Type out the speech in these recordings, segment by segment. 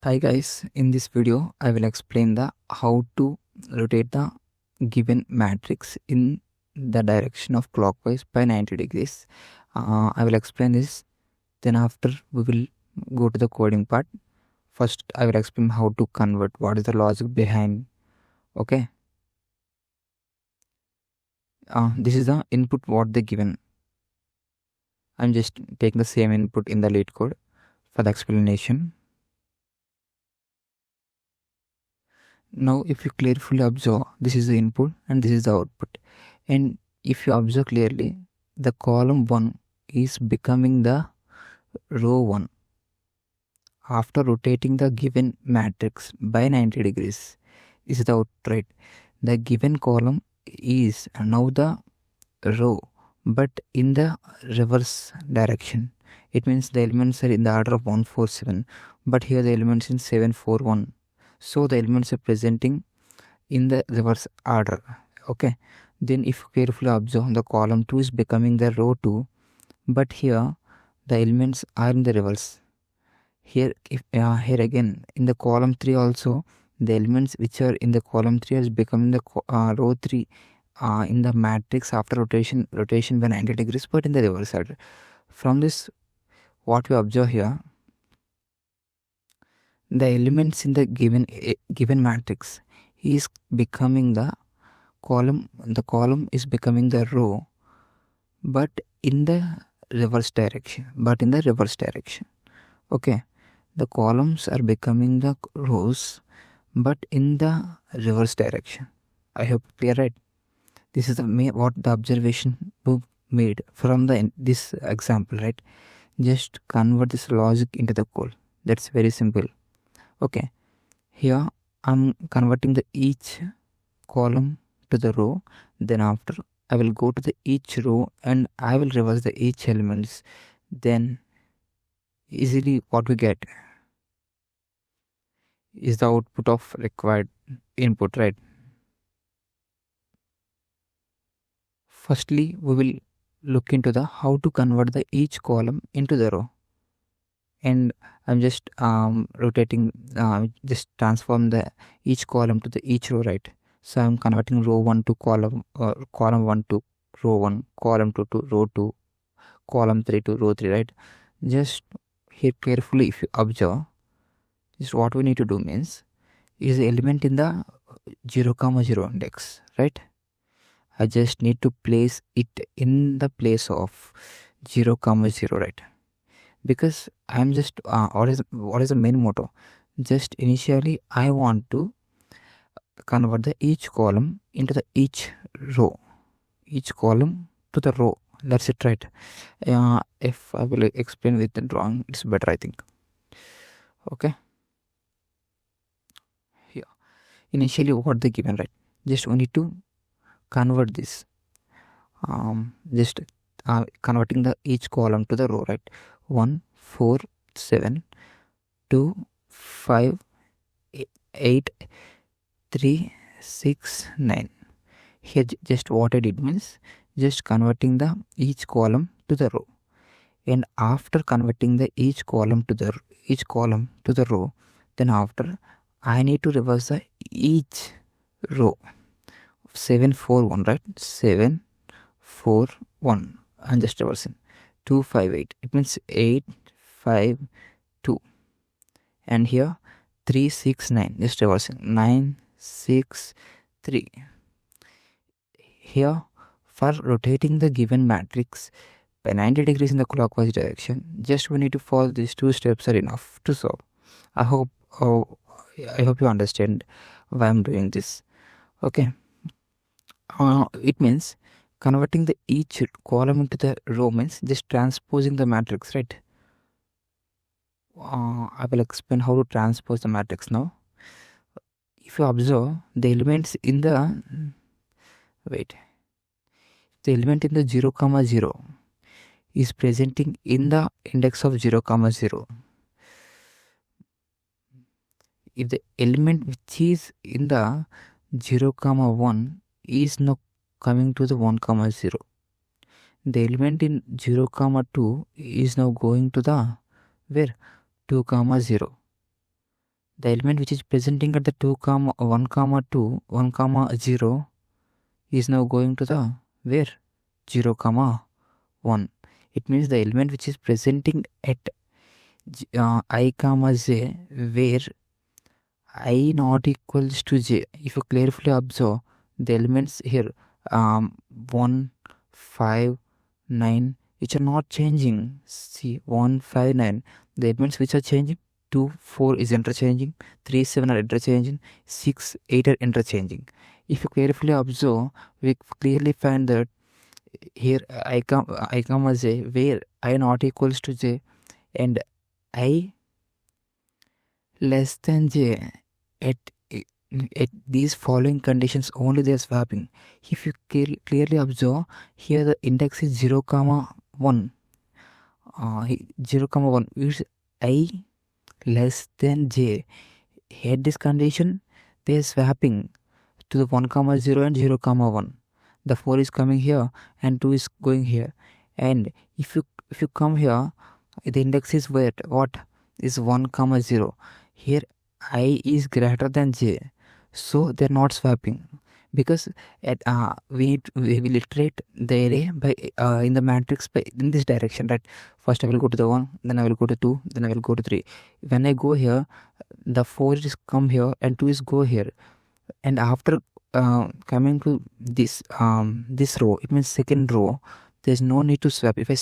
Hi guys, in this video I will explain the how to rotate the given matrix in the direction of clockwise by 90 degrees. I will explain this, then after we will go to the coding part. First I will explain how to convert, what is the logic behind. Okay, this is the input what they given. I'm just taking the same input in the LeetCode for the explanation. Now if you carefully observe, this is the input and this is the output, and if you observe clearly, the column 1 is becoming the row 1 after rotating the given matrix by 90 degrees. This is the output, right? The given column is now the row but in the reverse direction. It means the elements are in the order of 147, but here the elements in 741, so the elements are presenting in the reverse order. Okay, then if you carefully observe, the column 2 is becoming the row 2, but here the elements are in the reverse. Here here again in the column 3 also, the elements which are in the column 3 is becoming the row 3 in the matrix after rotation by 90 degrees, but in the reverse order. From this, what we observe here, the elements in the given matrix is becoming the column is becoming the row, but in the reverse direction. Okay, the columns are becoming the rows but in the reverse direction. I hope clear, right? This is what the observation we made from this example, right? Just convert this logic into the code. That's very simple. Okay, here I'm converting the each column to the row, then after I will go to the each row and I will reverse the each elements. Then easily what we get is the output of required input, right? Firstly, we will look into the how to convert the each column into the row, and I'm just rotating, just transform the each column to the each row, right? So I'm converting row 1 to column 1 to row 1, column 2 to row 2, column 3 to row 3, right? Just here carefully if you observe, just what we need to do means is the element in the 0,0 index, right? I just need to place it in the place of 0,0, right? Because I'm just what is the main motto? Just initially I want to convert the each column into the each row, each column to the row. That's it, right? If I will explain with the drawing, it's better, I think. Okay, here initially what they given, right? Just we need to convert this, just converting the each column to the row, right? 1 4 7 2 5 8 3 6 9. Here just what I did means just converting the each column to the row, and after converting the each column to the row, then after I need to reverse the each row. 741, right? 7 4 1, and just reversing 2 5 8, it means 8 5 2, and here 3 6 9, just reversing 9 6 3. Here for rotating the given matrix by 90 degrees in the clockwise direction, just we need to follow these two steps are enough to solve. I hope you understand why I'm doing this. Okay, it means converting the each column into the row means just transposing the matrix, right? I will explain how to transpose the matrix now. If you observe, the elements in the the element in the 0,0 is presenting in the index of 0,0. If the element which is in the 0,1 is now coming to the 1,0, the element in 0,2 is now going to the where 2,0. the element which is presenting at the 2 comma 1 comma 2 1 comma 0 is now going to the where 0 comma 1. It means the element which is presenting at I comma j where I not equals to j. If you carefully observe the elements here 1 5 9 which are not changing. See 1 5 9, the elements which are changing 2 4 is interchanging, 3 7 are interchanging, 6 8 are interchanging. If you carefully observe, we clearly find that here I comma j where I not equals to j and I less than j at at these following conditions only they are swapping. If you clearly observe, here the index is 0 comma 1 0 comma 1 is I less than j. At this condition they are swapping to the 1 comma 0 and 0 comma 1. The 4 is coming here and 2 is going here, and if you come here, the index is where what is 1 comma 0. Here I is greater than j, so they're not swapping because at we will iterate the array by in the matrix by in this direction, right? First I will go to the 1, then I will go to 2, then I will go to 3. When I go here, the 4 is come here and 2 is go here, and after coming to this row, it means second row, there's no need to swap. If I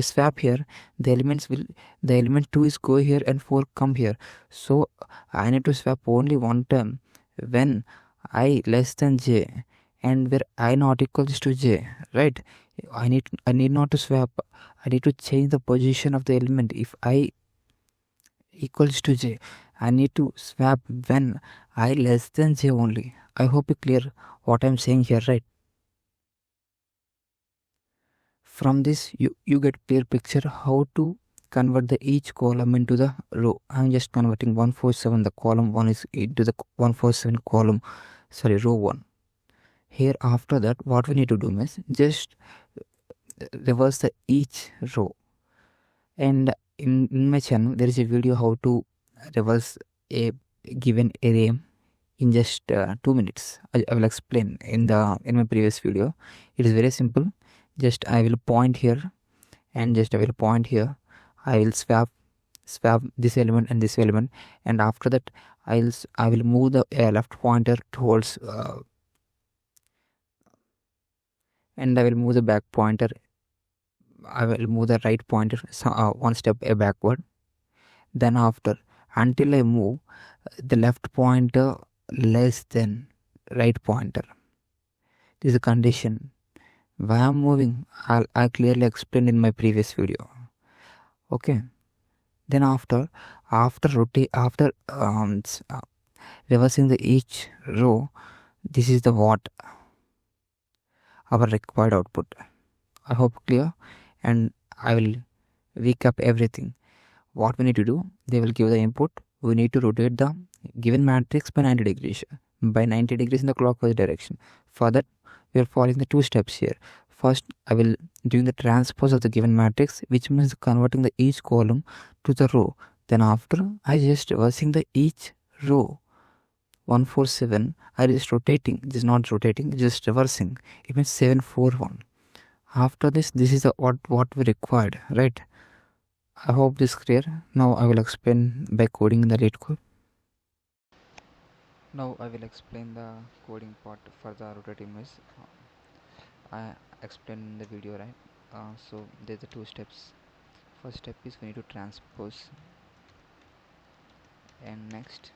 swap here, the element 2 is go here and 4 come here, so I need to swap only one term when I less than j and where I not equals to j, right? I need not to swap. I need to change the position of the element. If I equals to j, I need to swap when I less than j only. I hope you clear what I'm saying here, right? From this you get clear picture how to convert the each column into the row. I'm just converting 147, the column 1 is into the 147 column, sorry, row 1. Here after that what we need to do is just reverse the each row, and in my channel there is a video how to reverse a given array in just 2 minutes. I will explain in my previous video. It is very simple. Just I will point here and just I will point here. I will swap this element and this element, and after that I will move the left pointer towards and I will move the back pointer. I will move the right pointer one step backward. Then after, until I move the left pointer less than right pointer. This is a condition. Why I'm moving, I clearly explained in my previous video. Okay. Then after reversing the each row, this is the what our required output. I hope clear, and I will recap everything. What we need to do, they will give the input. We need to rotate the given matrix by 90 degrees in the clockwise direction. For that, we are following the 2 steps here. First, I will doing the transpose of the given matrix, which means converting the each column to the row. Then after, I just reversing the each row. 147, I just rotating. This is not rotating, just reversing. It means 741. After this is the what we required, right? I hope this is clear. Now I will explain by coding in the LeetCode. Now I will explain the coding part for the rotating mesh. I explained in the video, right? So there's the 2 steps. First step is we need to transpose, and next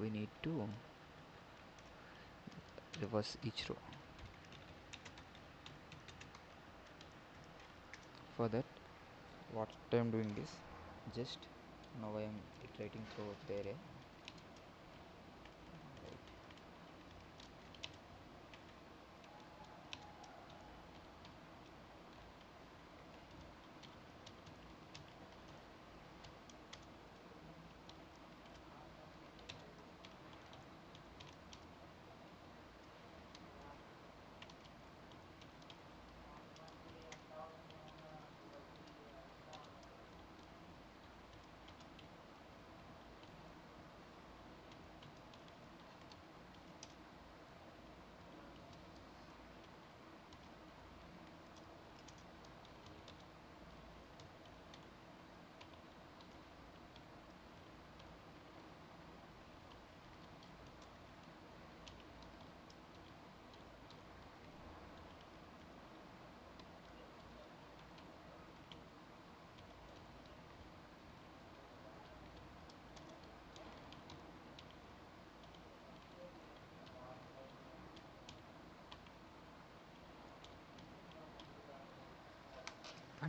we need to reverse each row. For that, what I'm doing is just now I am iterating through the array.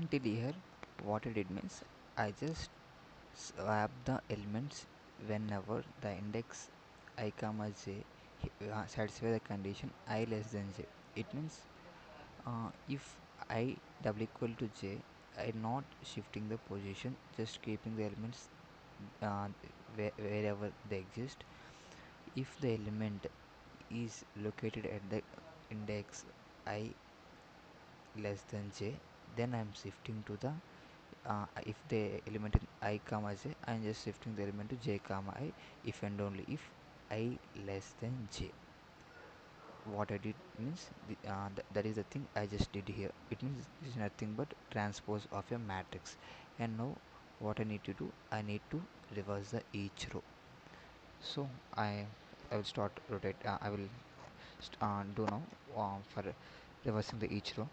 Until here, what I did means I just swap the elements whenever the index I comma j satisfy the condition I less than j. It means if I double equal to j, I not shifting the position, just keeping the elements uh, wherever they exist. If the element is located at the index I less than j, then I am shifting to the if the element in I comma j, I am just shifting the element to j comma I, if and only if I less than j. What I did means that is the thing I just did here. It means this is nothing but transpose of a matrix. And now what I need to do, I need to reverse the each row. So I will start rotate. I will do now for reversing the each row.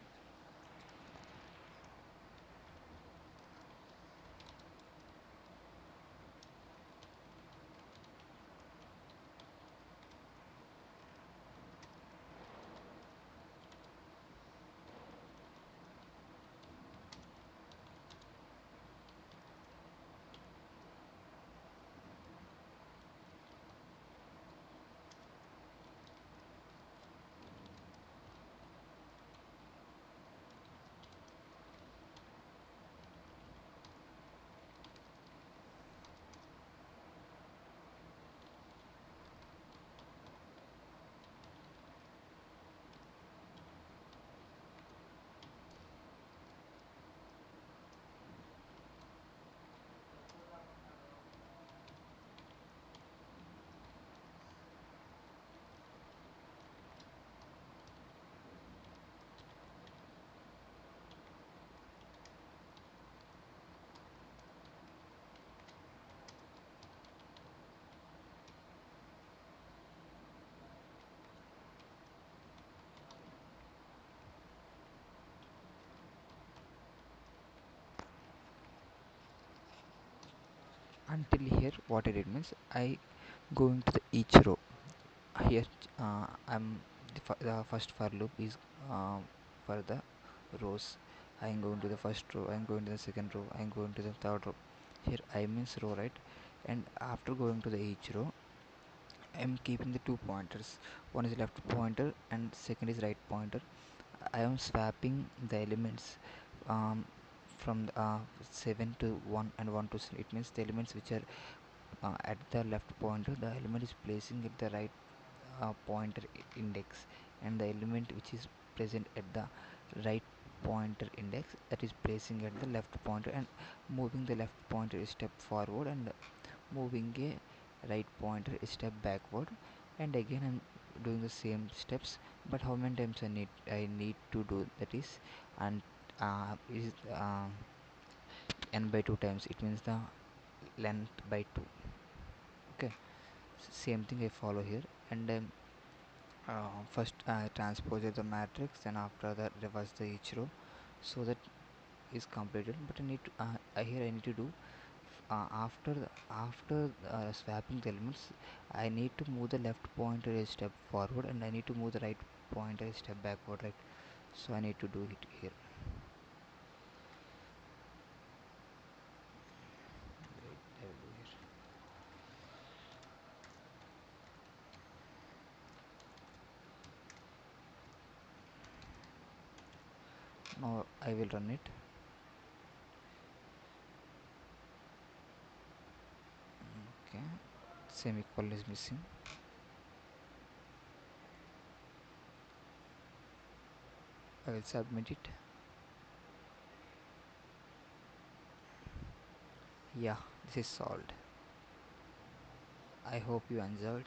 Until here, what I did means I go into the each row. Here I'm the first for loop is for the rows. I'm going to the first row, I'm going to the second row, I'm going to the third row. Here I means row, right? And after going to the each row, I'm keeping the two pointers. One is left pointer and second is right pointer. I am swapping the elements um, from the, 7 to 1 and 1 to 7. It means the elements which are at the left pointer, the element is placing at the right pointer index, and the element which is present at the right pointer index, that is placing at the left pointer and moving the left pointer a step forward and moving a right pointer a step backward, and again I'm doing the same steps. But how many times I need to do that is n by 2 times. It means the length by 2. Okay, same thing I follow here. And first transpose the matrix, then after that reverse the each row, so that is completed. But I need to here I need to do after swapping the elements, I need to move the left pointer a step forward and I need to move the right pointer a step backward, right? So I need to do it here. Wait, I will do here. Now I will run it. Okay, semicolon is missing. I will submit it. Yeah, this is solved. I hope you enjoyed.